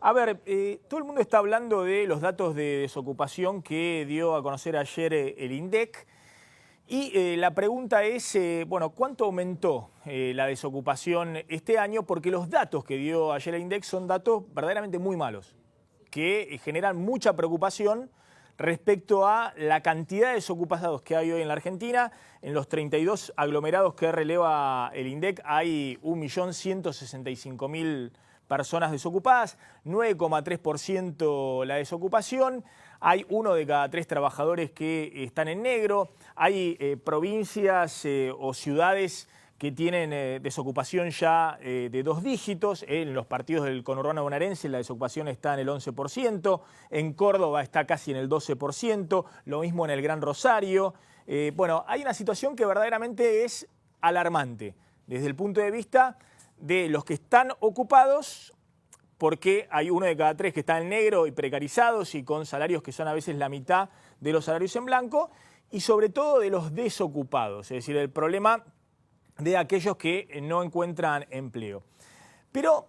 A ver, todo el mundo está hablando de los datos de desocupación que dio a conocer ayer el INDEC. Y la pregunta es, bueno, ¿cuánto aumentó la desocupación este año? Porque los datos que dio ayer el INDEC son datos verdaderamente muy malos, que generan mucha preocupación respecto a la cantidad de desocupados que hay hoy en la Argentina. En los 32 aglomerados que releva el INDEC hay 1.165.000 personas desocupadas, 9,3% la desocupación, hay 1 de cada 3 trabajadores que están en negro, hay provincias o ciudades que tienen desocupación ya de 2 dígitos. En los partidos del conurbano bonaerense la desocupación está en el 11%, en Córdoba está casi en el 12%, lo mismo en el Gran Rosario. Bueno, hay una situación que verdaderamente es alarmante desde el punto de vista de los que están ocupados, porque hay 1 de cada 3 que está en negro y precarizados y con salarios que son a veces la mitad de los salarios en blanco, y sobre todo de los desocupados, es decir, el problema de aquellos que no encuentran empleo. Pero,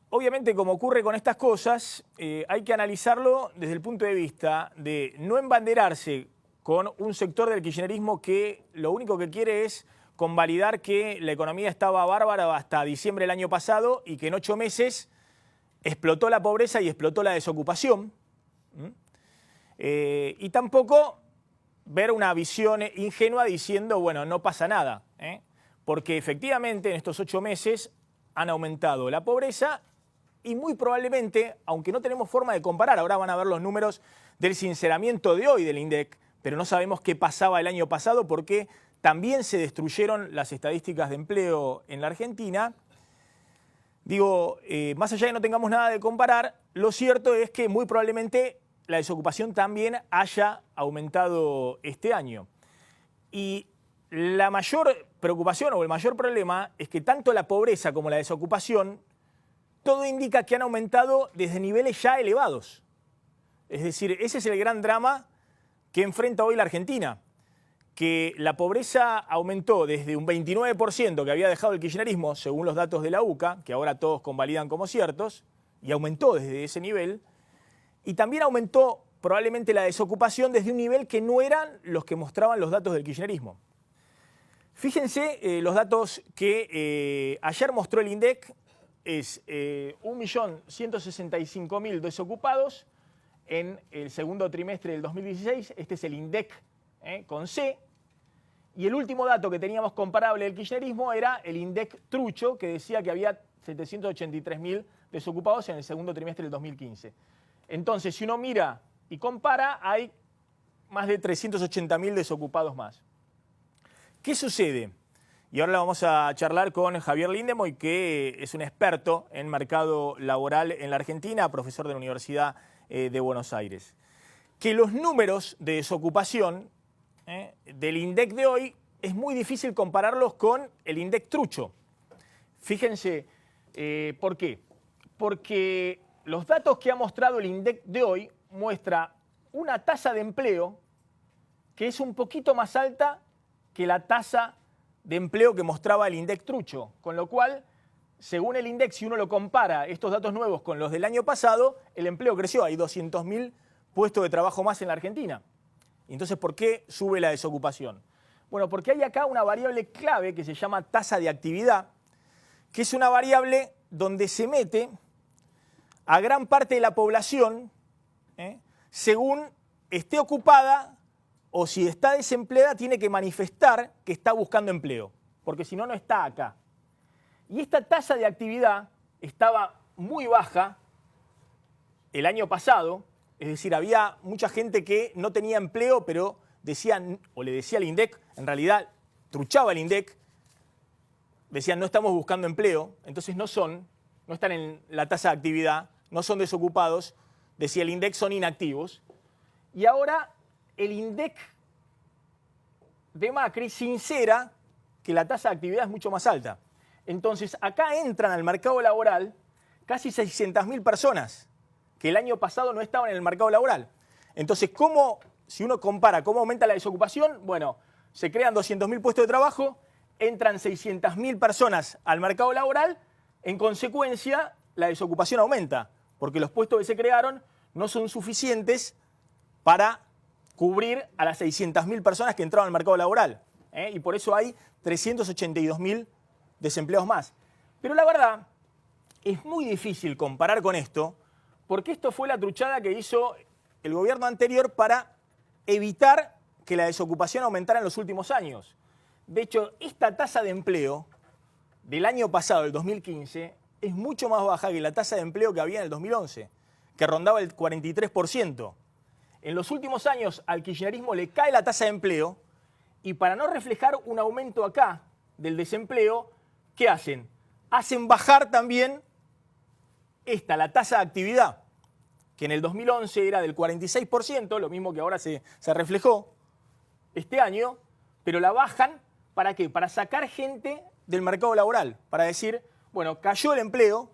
obviamente, como ocurre con estas cosas, hay que analizarlo desde el punto de vista de no embanderarse con un sector del kirchnerismo que lo único que quiere es convalidar que la economía estaba bárbara hasta diciembre del año pasado y que en 8 meses explotó la pobreza y explotó la desocupación. Y tampoco ver una visión ingenua diciendo, bueno, no pasa nada, porque efectivamente en estos 8 meses han aumentado la pobreza y muy probablemente, aunque no tenemos forma de comparar, ahora van a ver los números del sinceramiento de hoy del INDEC, pero no sabemos qué pasaba el año pasado porque también se destruyeron las estadísticas de empleo en la Argentina. Digo, más allá de que no tengamos nada de comparar, lo cierto es que muy probablemente la desocupación también haya aumentado este año. Y la mayor preocupación o el mayor problema es que tanto la pobreza como la desocupación, todo indica que han aumentado desde niveles ya elevados. Es decir, ese es el gran drama que enfrenta hoy la Argentina, que la pobreza aumentó desde un 29% que había dejado el kirchnerismo, según los datos de la UCA, que ahora todos convalidan como ciertos, y aumentó desde ese nivel, y también aumentó probablemente la desocupación desde un nivel que no eran los que mostraban los datos del kirchnerismo. Fíjense los datos que ayer mostró el INDEC, es 1.165.000 desocupados en el segundo trimestre del 2016, este es el INDEC con C, y el último dato que teníamos comparable del kirchnerismo era el INDEC trucho, que decía que había 783.000 desocupados en el segundo trimestre del 2015. Entonces, si uno mira y compara, hay más de 380.000 desocupados más. ¿Qué sucede? Y ahora vamos a charlar con Javier Lindemoy, que es un experto en mercado laboral en la Argentina, profesor de la Universidad de Buenos Aires. Que los números de desocupación del INDEC de hoy es muy difícil compararlos con el INDEC trucho. Fíjense, ¿por qué? Porque los datos que ha mostrado el INDEC de hoy muestra una tasa de empleo que es un poquito más alta que la tasa de empleo que mostraba el INDEC trucho, con lo cual, según el INDEC, si uno lo compara estos datos nuevos con los del año pasado, el empleo creció, hay 200.000 puestos de trabajo más en la Argentina. Entonces, ¿por qué sube la desocupación? Bueno, porque hay acá una variable clave que se llama tasa de actividad, que es una variable donde se mete a gran parte de la población, según esté ocupada o si está desempleada, tiene que manifestar que está buscando empleo, porque si no, no está acá. Y esta tasa de actividad estaba muy baja el año pasado, es decir, había mucha gente que no tenía empleo, pero decían, o le decía al INDEC, en realidad truchaba el INDEC, decían no estamos buscando empleo, entonces no están en la tasa de actividad, no son desocupados, decía el INDEC, son inactivos. Y ahora el INDEC de Macri sincera que la tasa de actividad es mucho más alta. Entonces acá entran al mercado laboral casi 600.000 personas que el año pasado no estaban en el mercado laboral. Entonces, si uno compara cómo aumenta la desocupación, bueno, se crean 200.000 puestos de trabajo, entran 600.000 personas al mercado laboral, en consecuencia la desocupación aumenta, porque los puestos que se crearon no son suficientes para cubrir a las 600.000 personas que entraron al mercado laboral. Y por eso hay 382.000 desempleados más. Pero la verdad, es muy difícil comparar con esto, porque esto fue la truchada que hizo el gobierno anterior para evitar que la desocupación aumentara en los últimos años. De hecho, esta tasa de empleo del año pasado, el 2015, es mucho más baja que la tasa de empleo que había en el 2011, que rondaba el 43%. En los últimos años al kirchnerismo le cae la tasa de empleo y para no reflejar un aumento acá del desempleo, ¿qué hacen? Hacen bajar también la tasa de actividad, que en el 2011 era del 46%, lo mismo que ahora se reflejó este año, pero la bajan, ¿para qué? Para sacar gente del mercado laboral, para decir, bueno, cayó el empleo,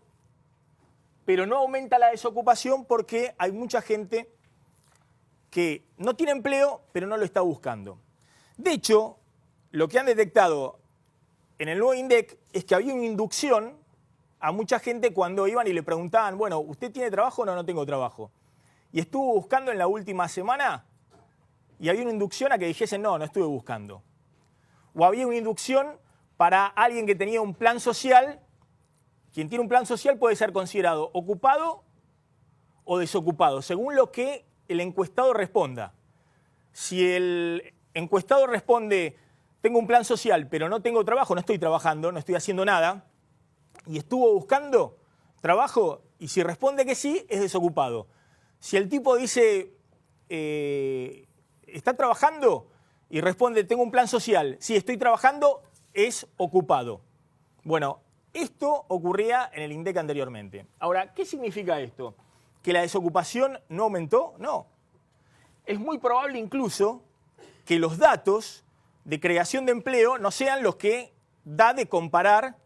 pero no aumenta la desocupación porque hay mucha gente que no tiene empleo, pero no lo está buscando. De hecho, lo que han detectado en el nuevo INDEC es que había una inducción a mucha gente cuando iban y le preguntaban, bueno, ¿usted tiene trabajo o no? No tengo trabajo. Y estuvo buscando en la última semana y había una inducción a que dijesen, no, no estuve buscando. O había una inducción para alguien que tenía un plan social. Quien tiene un plan social puede ser considerado ocupado o desocupado, según lo que el encuestado responda. Si el encuestado responde, tengo un plan social, pero no tengo trabajo, no estoy trabajando, no estoy haciendo nada, y estuvo buscando trabajo, y si responde que sí, es desocupado. Si el tipo dice, ¿está trabajando? Y responde, tengo un plan social, sí, estoy trabajando, es ocupado. Bueno, esto ocurría en el INDEC anteriormente. Ahora, ¿qué significa esto? ¿Que la desocupación no aumentó? No. Es muy probable incluso que los datos de creación de empleo no sean los que da de comparar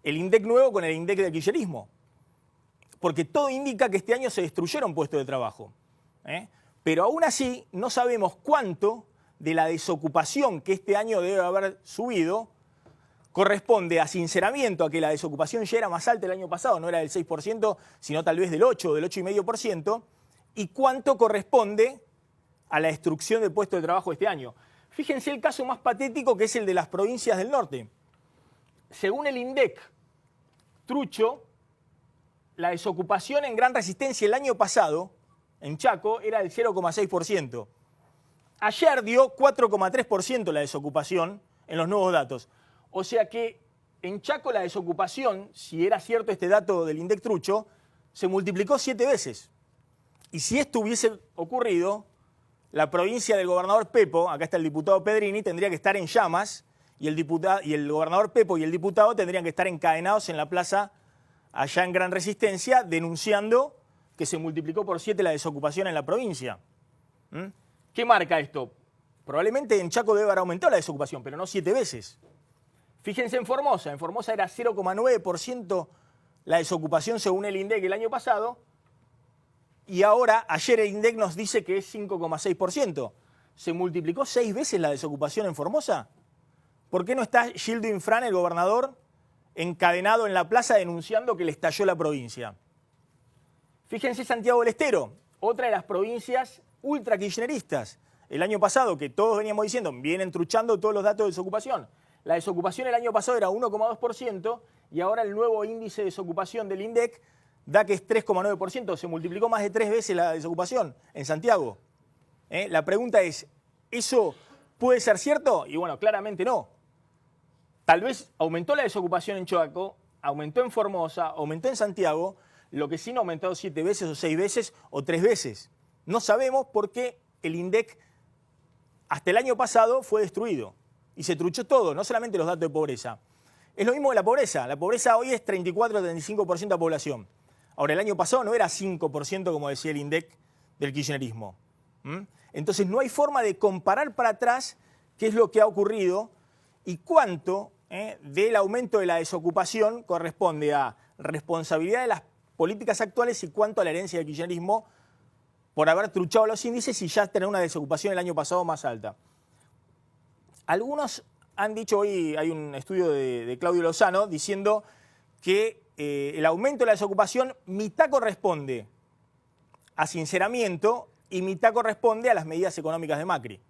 el INDEC nuevo con el INDEC del kirchnerismo. Porque todo indica que este año se destruyeron puestos de trabajo. Pero aún así no sabemos cuánto de la desocupación que este año debe haber subido corresponde a sinceramiento, a que la desocupación ya era más alta el año pasado, no era del 6%, sino tal vez del 8 o del 8,5%, y cuánto corresponde a la destrucción de puestos de trabajo este año. Fíjense el caso más patético, que es el de las provincias del norte. Según el INDEC trucho, la desocupación en Gran Resistencia el año pasado, en Chaco, era del 0,6%. Ayer dio 4,3% la desocupación en los nuevos datos. O sea que en Chaco la desocupación, si era cierto este dato del INDEC trucho, se multiplicó 7 veces. Y si esto hubiese ocurrido, la provincia del gobernador Pepo, acá está el diputado Pedrini, tendría que estar en llamas, y el gobernador Pepo y el diputado tendrían que estar encadenados en la plaza allá en Gran Resistencia, denunciando que se multiplicó por 7 la desocupación en la provincia. ¿Qué marca esto? Probablemente en Chaco debe haber aumentado la desocupación, pero no 7 veces. Fíjense en Formosa era 0,9% la desocupación según el INDEC el año pasado, y ahora, ayer el INDEC nos dice que es 5,6%. ¿Se multiplicó 6 veces la desocupación en Formosa? ¿Por qué no está Gildo Infran, el gobernador, encadenado en la plaza denunciando que le estalló la provincia? Fíjense Santiago del Estero, otra de las provincias ultra kirchneristas. El año pasado, que todos veníamos diciendo, vienen truchando todos los datos de desocupación. La desocupación el año pasado era 1,2% y ahora el nuevo índice de desocupación del INDEC da que es 3,9%. Se multiplicó más de 3 veces la desocupación en Santiago. La pregunta es, ¿eso puede ser cierto? Y bueno, claramente no. Tal vez aumentó la desocupación en Chaco, aumentó en Formosa, aumentó en Santiago, lo que sí no ha aumentado 7 veces o 6 veces o 3 veces. No sabemos por qué el INDEC hasta el año pasado fue destruido. Y se truchó todo, no solamente los datos de pobreza. Es lo mismo que la pobreza. La pobreza hoy es 34-35% de población. Ahora, el año pasado no era 5%, como decía el INDEC del kirchnerismo. Entonces, no hay forma de comparar para atrás qué es lo que ha ocurrido y cuánto del aumento de la desocupación corresponde a responsabilidad de las políticas actuales y cuánto a la herencia del kirchnerismo por haber truchado los índices y ya tener una desocupación el año pasado más alta. Algunos han dicho, hoy hay un estudio de Claudio Lozano diciendo que el aumento de la desocupación, mitad corresponde a sinceramiento y mitad corresponde a las medidas económicas de Macri.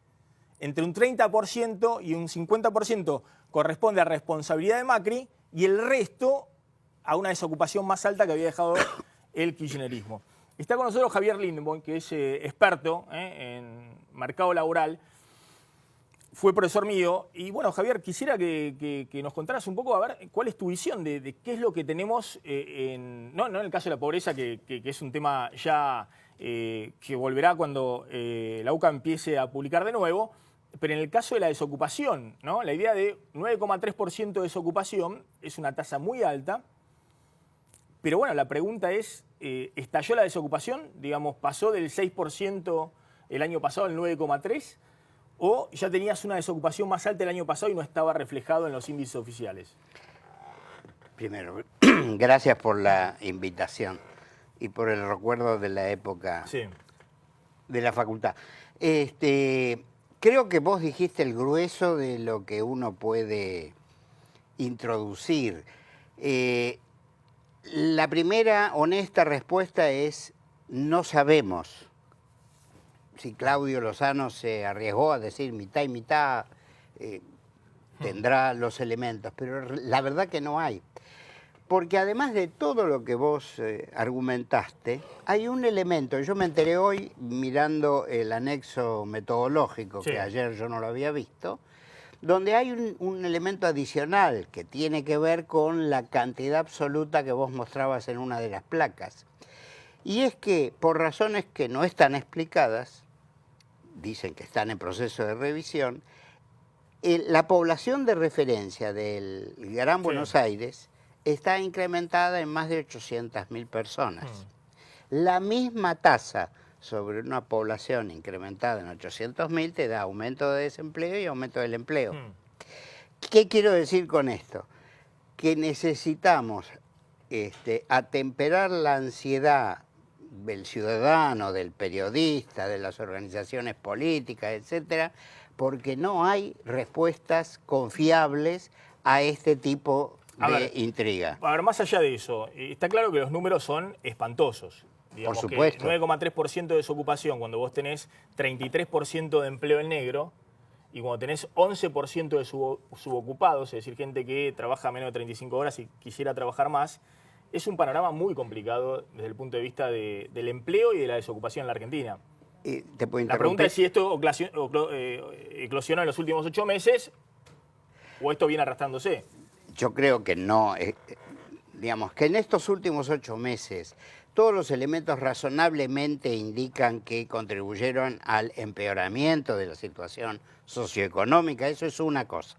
Entre un 30% y un 50% corresponde a responsabilidad de Macri y el resto a una desocupación más alta que había dejado el kirchnerismo. Está con nosotros Javier Lindborn, que es experto en mercado laboral. Fue profesor mío. Y bueno, Javier, quisiera que nos contaras un poco, a ver, cuál es tu visión de qué es lo que tenemos, no en el caso de la pobreza, que es un tema ya que volverá cuando la UCA empiece a publicar de nuevo, pero en el caso de la desocupación, ¿no? La idea de 9,3% de desocupación es una tasa muy alta, pero bueno, la pregunta es, ¿estalló la desocupación? Digamos, ¿pasó del 6% el año pasado al 9,3%? ¿O ya tenías una desocupación más alta el año pasado y no estaba reflejado en los índices oficiales? Primero, gracias por la invitación y por el recuerdo de la época de la facultad. Creo que vos dijiste el grueso de lo que uno puede introducir. La primera honesta respuesta es no sabemos. Si Claudio Lozano se arriesgó a decir mitad y mitad, tendrá los elementos, pero la verdad que no hay. Porque además de todo lo que vos argumentaste, hay un elemento, yo me enteré hoy mirando el anexo metodológico, que ayer yo no lo había visto, donde hay un elemento adicional que tiene que ver con la cantidad absoluta que vos mostrabas en una de las placas. Y es que, por razones que no están explicadas, dicen que están en proceso de revisión, la población de referencia del Gran Buenos Aires está incrementada en más de 800.000 personas. La misma tasa sobre una población incrementada en 800.000 te da aumento de desempleo y aumento del empleo. ¿Qué quiero decir con esto? Que necesitamos atemperar la ansiedad del ciudadano, del periodista, de las organizaciones políticas, etcétera, porque no hay respuestas confiables a este tipo de intriga. A ver, más allá de eso, está claro que los números son espantosos. Digamos, por supuesto. 9,3% de desocupación cuando vos tenés 33% de empleo en negro y cuando tenés 11% de subocupados, es decir, gente que trabaja menos de 35 horas y quisiera trabajar más, es un panorama muy complicado desde el punto de vista del empleo y de la desocupación en la Argentina. La pregunta es si esto eclosionó en los últimos 8 meses o esto viene arrastrándose. Yo creo que no. Digamos que en estos últimos 8 meses todos los elementos razonablemente indican que contribuyeron al empeoramiento de la situación socioeconómica. Eso es una cosa.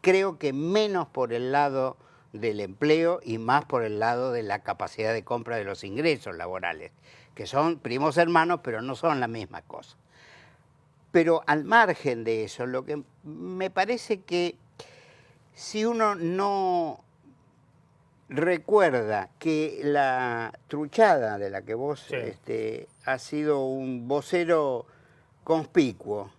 Creo que menos por el lado del empleo y más por el lado de la capacidad de compra de los ingresos laborales, que son primos hermanos, pero no son la misma cosa. Pero al margen de eso, lo que me parece que si uno no recuerda que la truchada de la que vos has sido un vocero conspicuo,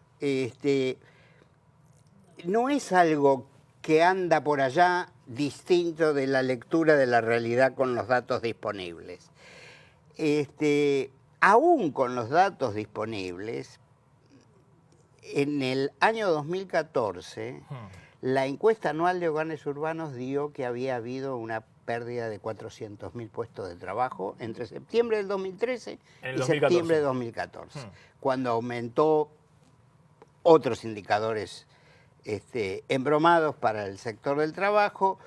no es algo que anda por allá distinto de la lectura de la realidad con los datos disponibles. Aún con los datos disponibles, en el año 2014, la encuesta anual de hogares urbanos dio que había habido una pérdida de 400.000 puestos de trabajo entre septiembre del 2013 y septiembre de 2014, cuando aumentó otros indicadores embromados para el sector del trabajo,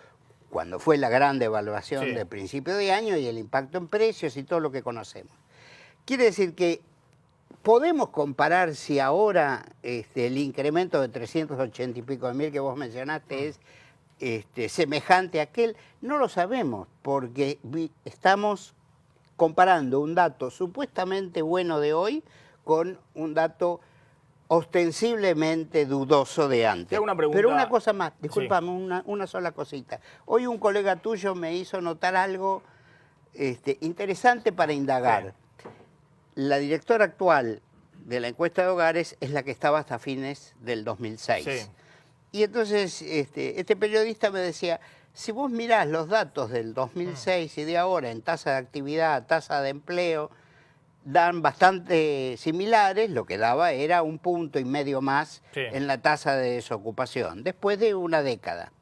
cuando fue la gran devaluación de principio de año y el impacto en precios y todo lo que conocemos. Quiere decir que podemos comparar si ahora el incremento de 380 y pico de mil que vos mencionaste es semejante a aquel. No lo sabemos porque estamos comparando un dato supuestamente bueno de hoy con un dato ostensiblemente dudoso de antes. Una pregunta. Pero una cosa más, discúlpame, una sola cosita. Hoy un colega tuyo me hizo notar algo interesante para indagar. La directora actual de la encuesta de hogares es la que estaba hasta fines del 2006. Y entonces este periodista me decía, Si vos mirás los datos del 2006 y de ahora en tasa de actividad, tasa de empleo, dan bastante similares, lo que daba era 1,5 puntos más en la tasa de desocupación, después de una década.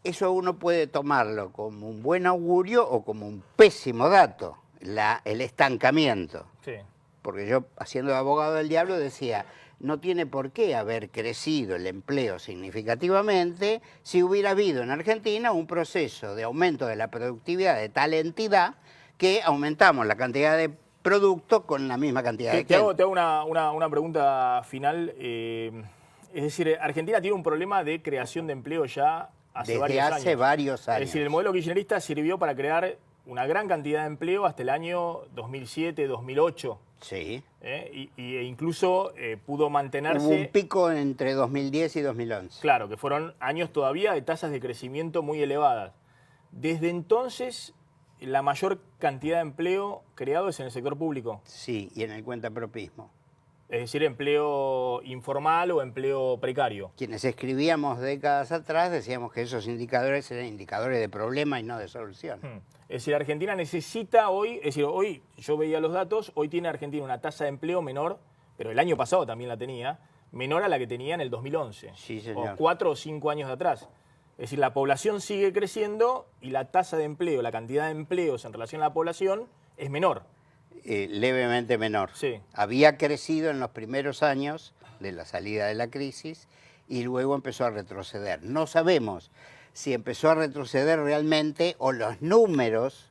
Eso uno puede tomarlo como un buen augurio o como un pésimo dato, el estancamiento. Sí. Porque yo, haciendo de abogado del diablo, decía, no tiene por qué haber crecido el empleo significativamente si hubiera habido en Argentina un proceso de aumento de la productividad de tal entidad que aumentamos la cantidad de producto con la misma cantidad de gente. Te hago una pregunta final. Es decir, Argentina tiene un problema de creación de empleo ya hace varios años. Es decir, el modelo kirchnerista sirvió para crear una gran cantidad de empleo hasta el año 2007, 2008. Sí. E incluso pudo mantenerse... Hubo un pico entre 2010 y 2011. Claro, que fueron años todavía de tasas de crecimiento muy elevadas. Desde entonces, la mayor cantidad de empleo creado es en el sector público. Sí, y en el cuentapropismo. Es decir, empleo informal o empleo precario. Quienes escribíamos décadas atrás decíamos que esos indicadores eran indicadores de problema y no de solución. Es decir, Argentina necesita hoy, es decir, hoy yo veía los datos, hoy tiene Argentina una tasa de empleo menor, pero el año pasado también la tenía, menor a la que tenía en el 2011. Sí, señor. O 4 o 5 años de atrás. Es decir, la población sigue creciendo y la tasa de empleo, la cantidad de empleos en relación a la población es menor. Levemente menor. Sí. Había crecido en los primeros años de la salida de la crisis y luego empezó a retroceder. No sabemos si empezó a retroceder realmente o los números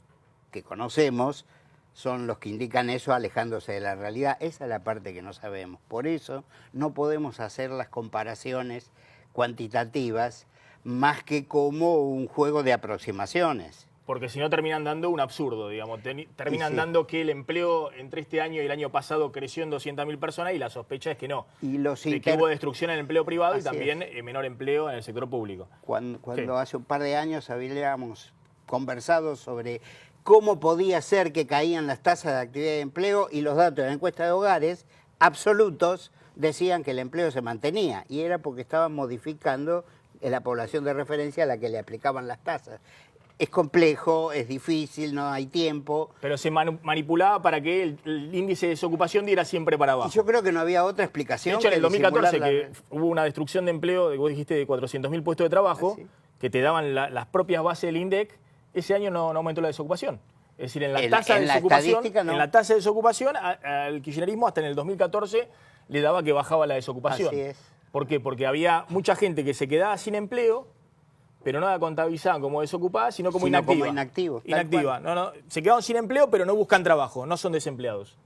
que conocemos son los que indican eso alejándose de la realidad. Esa es la parte que no sabemos. Por eso no podemos hacer las comparaciones cuantitativas más que como un juego de aproximaciones. Porque si no terminan dando un absurdo, digamos. Terminan dando que el empleo entre este año y el año pasado creció en 200.000 personas y la sospecha es que no. Y de que hubo destrucción en el empleo privado y también es. Menor empleo en el sector público. Cuando hace un par de años habíamos conversado sobre cómo podía ser que caían las tasas de actividad de empleo y los datos de la encuesta de hogares absolutos decían que el empleo se mantenía y era porque estaban modificando la población de referencia a la que le aplicaban las tasas. Es complejo, es difícil, no hay tiempo. Pero se manipulaba para que el índice de desocupación diera siempre para abajo. Y yo creo que no había otra explicación. De hecho, en el 2014, que hubo una destrucción de empleo, vos dijiste, de 400.000 puestos de trabajo, que te daban las propias bases del INDEC, ese año no aumentó la desocupación. Es decir, en la tasa de desocupación, en la tasa de desocupación, al kirchnerismo hasta en el 2014 le daba que bajaba la desocupación. Así es. ¿Por qué? Porque había mucha gente que se quedaba sin empleo, pero no la contabilizaban como desocupada, sino como inactiva. Como inactivo. Inactiva. No, se quedaron sin empleo, pero no buscan trabajo, no son desempleados.